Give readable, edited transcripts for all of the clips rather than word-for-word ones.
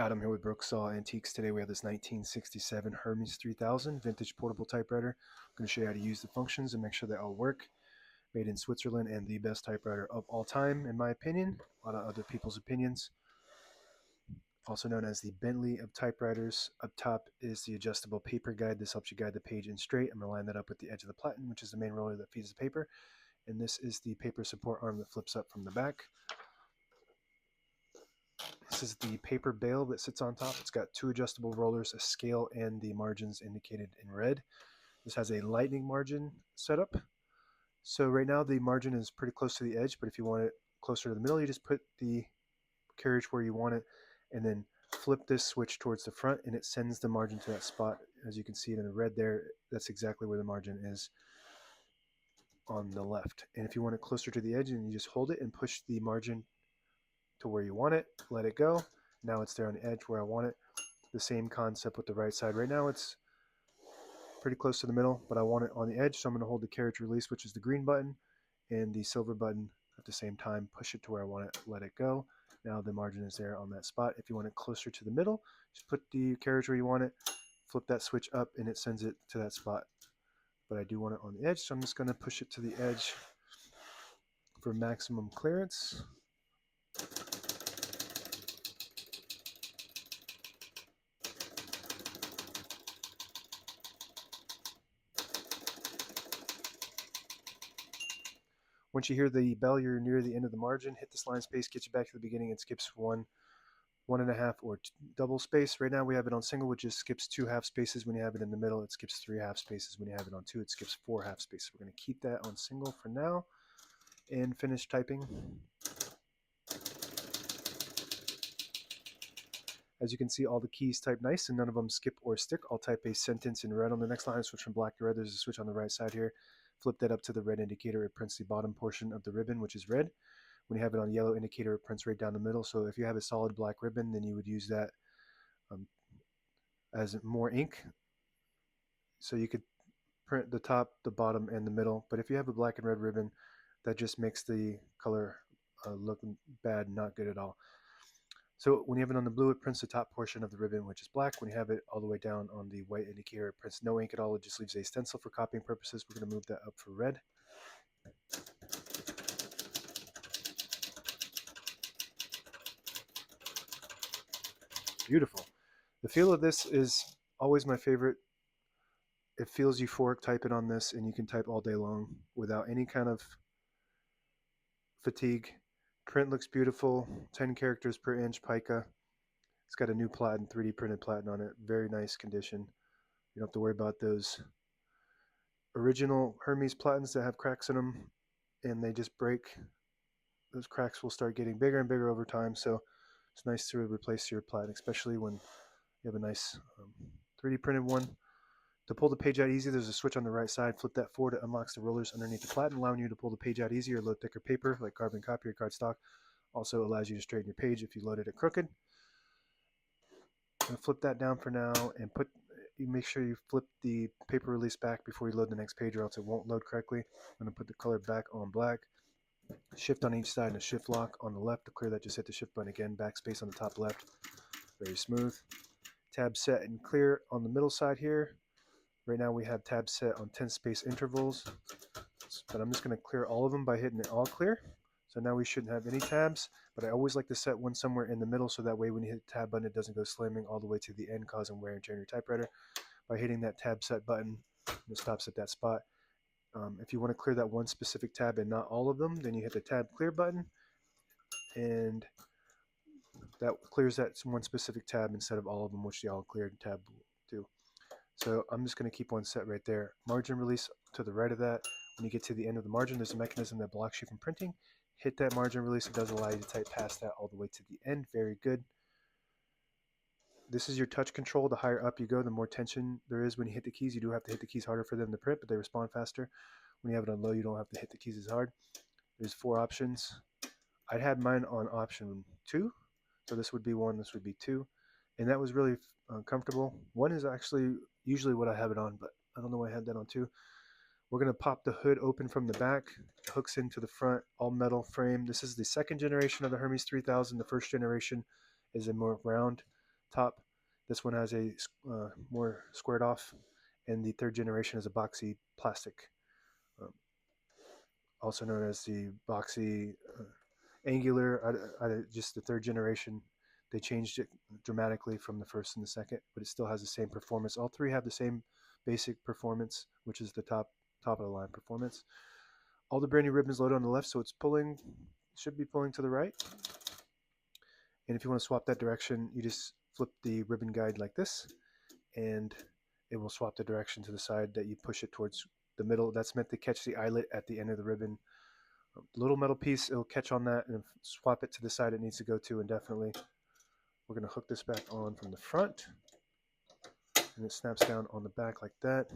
Adam here with Brooksaw Antiques. Today we have this 1967 Hermes 3000 vintage portable typewriter. I'm going to show you how to use the functions and make sure they all work. Made in Switzerland and the best typewriter of all time, in my opinion. A lot of other people's opinions. Also known as the Bentley of typewriters. Up top is the adjustable paper guide. This helps you guide the page in straight. I'm going to line that up with the edge of the Platen, which is the main roller that feeds the paper. And this is the paper support arm that flips up from the back. This is the paper bale that sits on top. It's got two adjustable rollers, a scale, and the margins indicated in red. This has a lightning margin setup. So right now the margin is pretty close to the edge, but if you want it closer to the middle, you just put the carriage where you want it and then flip this switch towards the front and it sends the margin to that spot. As you can see it in the red there, that's exactly where the margin is on the left. And if you want it closer to the edge, and you just hold it and push the margin to where you want it, let it go. Now it's there on the edge where I want it. The same concept with the right side. Right now it's pretty close to the middle, but I want it on the edge, so I'm going to hold the carriage release, which is the green button, and the silver button at the same time. Push it to where I want it, let it go. Now the margin is there on that spot. If you want it closer to the middle, just put the carriage where you want it, flip that switch up, and it sends it to that spot. But I do want it on the edge, so I'm just going to push it to the edge for maximum clearance. Once you hear the bell, you're near the end of the margin. Hit this line space, get you back to the beginning. It skips one and a half, or double space. Right now we have it on single, which just skips 2 half spaces. When you have it in the middle, it skips 3 half spaces. When you have it on 2, it skips 4 half spaces. We're going to keep that on single for now and finish typing. As you can see, all the keys type nice and none of them skip or stick. I'll type a sentence in red on the next line, switch from black to red. There's a switch on the right side here. Flip that up to the red indicator. It prints the bottom portion of the ribbon, which is red. When you have it on yellow indicator, it prints right down the middle. So if you have a solid black ribbon, then you would use that as more ink. So you could print the top, the bottom, and the middle. But if you have a black and red ribbon, that just makes the color look bad, not good at all. So when you have it on the blue, it prints the top portion of the ribbon, which is black. When you have it all the way down on the white indicator, it prints no ink at all. It just leaves a stencil for copying purposes. We're going to move that up for red. Beautiful. The feel of this is always my favorite. It feels euphoric typing on this, and you can type all day long without any kind of fatigue. Print looks beautiful, 10 characters per inch pica. It's got a new Platen, 3D printed Platen on it. Very nice condition. You don't have to worry about those original Hermes Platens that have cracks in them and they just break. Those cracks will start getting bigger and bigger over time, so it's nice to replace your Platen, especially when you have a nice 3D printed one. To pull the page out easy, there's a switch on the right side. Flip that forward. It unlocks the rollers underneath the Platen, allowing you to pull the page out easier. Load thicker paper like carbon copy or cardstock. Also allows you to straighten your page if you loaded it crooked. I'm going to flip that down for now and you make sure you flip the paper release back before you load the next page, or else it won't load correctly. I'm going to put the color back on black. Shift on each side and a shift lock on the left. To clear that, just hit the shift button again. Backspace on the top left. Very smooth. Tab set and clear on the middle side here. Right now we have tabs set on 10 space intervals, but I'm just going to clear all of them by hitting it all clear. So now we shouldn't have any tabs, but I always like to set one somewhere in the middle so that way when you hit the tab button, it doesn't go slamming all the way to the end, causing wear and tear in your typewriter. By hitting that tab set button, it stops at that spot. If you want to clear that one specific tab and not all of them, then you hit the tab clear button, and that clears that one specific tab instead of all of them, which the all cleared tab will do. So I'm just going to keep one set right there. Margin release to the right of that. When you get to the end of the margin, there's a mechanism that blocks you from printing. Hit that margin release. It does allow you to type past that all the way to the end. Very good. This is your touch control. The higher up you go, the more tension there is when you hit the keys. You do have to hit the keys harder for them to print, but they respond faster. When you have it on low, you don't have to hit the keys as hard. There's 4 options. I'd had mine on option 2. So this would be 1, this would be 2. And that was really comfortable. 1 is actually usually what I have it on, but I don't know why I had that on 2. We're going to pop the hood open from the back. It hooks into the front, all metal frame. This is the second generation of the Hermes 3000. The first generation is a more round top. This one has a more squared off, and the third generation is a boxy plastic, um, also known as the boxy angular. Just the third generation, they changed it dramatically from the first and the second, but it still has the same performance. All three have the same basic performance, which is the top of the line performance. All the brand new ribbons loaded on the left, so it's pulling, should be pulling to the right. And if you want to swap that direction, you just flip the ribbon guide like this, and it will swap the direction to the side that you push it towards the middle. That's meant to catch the eyelet at the end of the ribbon. Little metal piece, it'll catch on that and swap it to the side it needs to go to indefinitely. We're going to hook this back on from the front, and it snaps down on the back like that.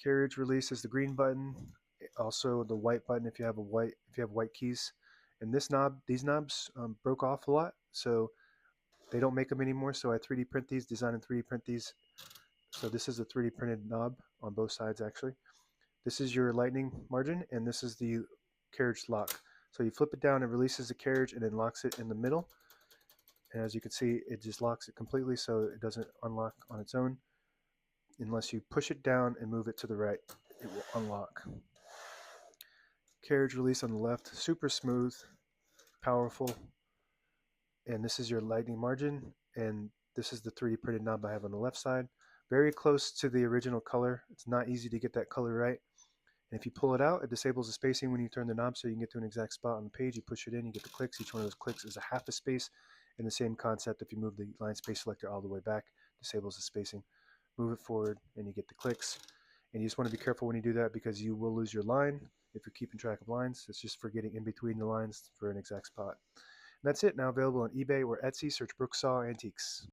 Carriage release is the green button, also the white button if you have white keys. And these knobs broke off a lot, so they don't make them anymore. So I 3D print these, design and 3D print these. So this is a 3D printed knob on both sides actually. This is your lightning margin, and this is the carriage lock. So you flip it down, it releases the carriage and then locks it in the middle. And as you can see, it just locks it completely, so it doesn't unlock on its own. Unless you push it down and move it to the right, it will unlock. Carriage release on the left, super smooth, powerful. And this is your lightning margin, and this is the 3D printed knob I have on the left side. Very close to the original color. It's not easy to get that color right. And if you pull it out, it disables the spacing when you turn the knob, so you can get to an exact spot on the page. You push it in, you get the clicks. Each one of those clicks is a half a space. And the same concept, if you move the line space selector all the way back, disables the spacing. Move it forward, and you get the clicks. And you just want to be careful when you do that, because you will lose your line if you're keeping track of lines. It's just for getting in between the lines for an exact spot. And that's it. Now available on eBay or Etsy. Search Brooksaw Antiques.